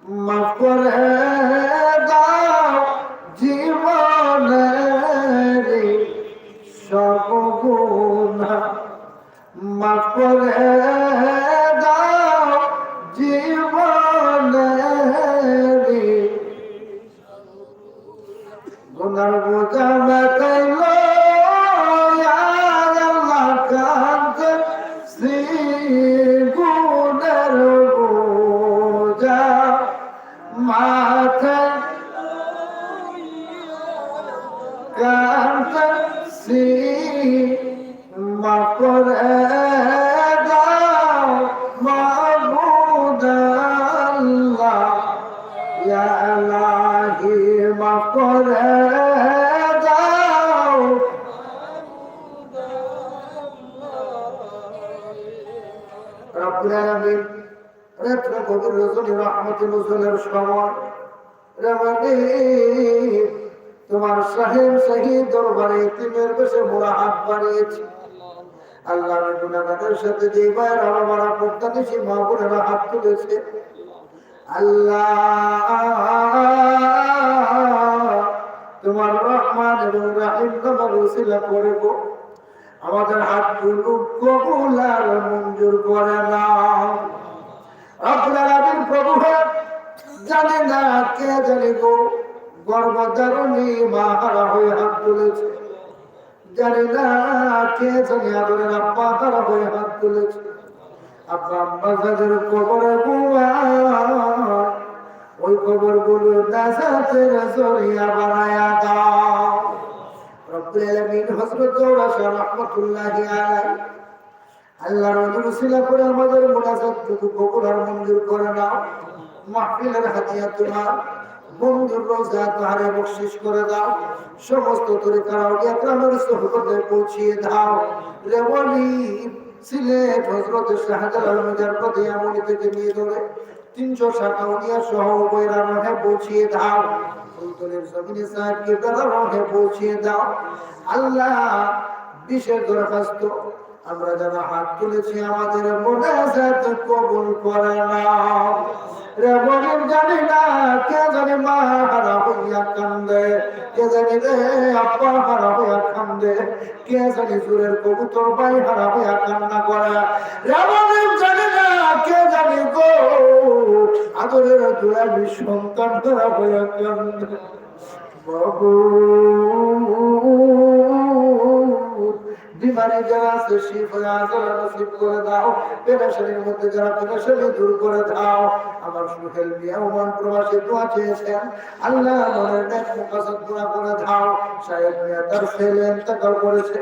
মাফ করে দাও জীবনের সব গুনাহ, মাফ করে দাও জীবনের গুনার বোঝা মেটাইল আল্লাহ কাঁদে গুণের বোঝা মাথায় কাঁদছি, মাফ করে দাও মাবুদ আল্লাহ, ইয়া ইলাহি মাফ করে দাও। রব্বুল আলামিন রাত্রে গভীর রজনী রহমতে নজুলের সময় তোমার শাহিন শহীদ দরবারে ইতিমের বেশে মোরা হাত বাড়িয়েছি। আল্লাহ গুনাহগারের সাথে যে ভাইয়ের আমার পর্দা নিশি মা বোনেরা হাত তুলেছে, আল্লাহ তোমার রহমান এবং রাহিম নামের উসিলা করে গো আমাদের হাতগুলো কবুল আর মঞ্জুর করে নাও। রব্বুল আলামিন প্রভু জানে না কে জানে গো গর্ভধারণী মা হারা হয়ে হাত তুলেছে, জানে না কে জানে আদরের আব্বা হারা হয়ে হাত তুলেছে। আব্বা আম্মা যাদের কবরে বুয়া ওই কবর গুলো নাজাতের জরিয়া বানায়া দাও। রব্বুল আলামিন হযরত রাসূল রাহমাতুল্লাহি আলাইহি আল্লাহর ওসিলা করে আমাদের মুনাজাতটুকু কবুল আর মঞ্জুর করে নাও। মাহফিলের হাদিয়া তোমার বন্ধুর রোজা তাহারে বকশিশ করে দাও। সমস্ত তরিকার আউলিয়া কেরামের সুহবতে পৌঁছিয়ে দাও। রেওয়ালি সিলেট হযরত শাহজালাল মিজার প্রতি আমলি থেকে নিয়ে ধরে 307 আউলিয়া সহ বৈরা রহে পৌঁছিয়ে দাও। ফুলতলির জমিনে সাহেব কে বেলা রহে পৌঁছিয়ে দাও। আল্লাহ বিশেষ দরখাস্ত আমরা যারা হাত তুলেছি আমাদের মুনাজাত কবুল করে নাও। রে মনির জানি না কে জানি মা হারা হইয়া কান্দে, কে জানি রে আব্বা হারা হইয়া কান্দে, কে জানি জোরের কবুতর ভাই হারা হইয়া কান্না করে। রে মনির জানি না কে জানি গো আদরের দুলালি সন্তান হারা হইয়া কান্দে। বাবু বিমানে যারা আছে শিফা আজরা নসিব করে দাও। পেরেশানির মধ্যে যারা পেরেশানি দূর করে দাও। আমার সুহেল মিয়া ওমান প্রবাসী দোয়া চেয়েছেন, আল্লাহ মনের নেক মুকাসাদ পুরা করে দাও। সাহেব মিয়া তার ছেলে ইন্তেকাল করেছে,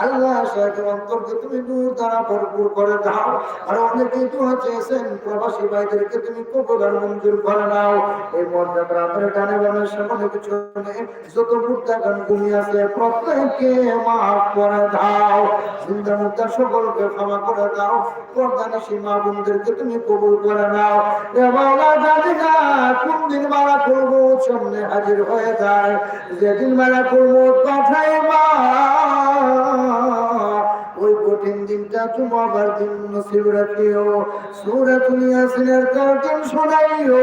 আল্লাহ সাহেবের অন্তরকে তুমি নূর দ্বারা ভরপুর করে দাও। আর অনেকেই দোয়া চেয়েছেন প্রবাসী ভাইদেরকে তুমি কবুল আর মঞ্জুর করে নাও। এই মর্যাদা গ্রামের ডানে বামের সামনে পিছনে যত মুর্দা গান ঘুমিয়ে আছে প্রত্যেককে মাফ করে দাও। জিন্দা মুর্দা সকলকে ক্ষমা করে দাও। পর্দানিশী মা বোনদেরকে তুমি কবুল করে নাও। এ মাওলা জানি না কোন দিন মারা করবো সামনে হাজির হয়ে যায়। যেদিন মারা করবো পাঠাই মা ওই কঠিন দিনটা তোমার দিন নসিব রাখিও। সূরাতুল ইয়াসিনের কারণ শোনাইও।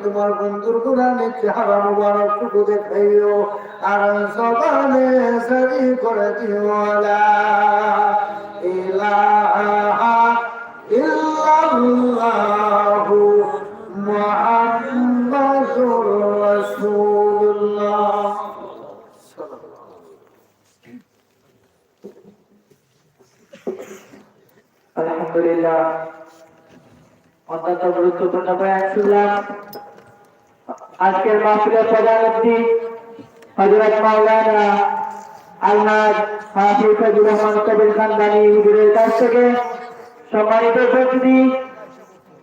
তোমার বন্ধুর কোরআনে চেহারা মুবারক টুকু দেখাইও। আর জবানে সারি করে দিও লা ইলাহা ইল্লাল্লাহু মুহাম্মাদুর রাসূলুল্লাহ। আলহামদুলিল্লাহ, অত্যন্ত গুরুত্বপূর্ণ বয়ান শুনলাম। আজকের মাহফিলের প্রধান অতিথি হযরত মাওলানা আলহাজ হাফিজ ফজলুর রহমান কবির খানদানী হুজুরের কাছ থেকে সম্মানিত উপস্থিতি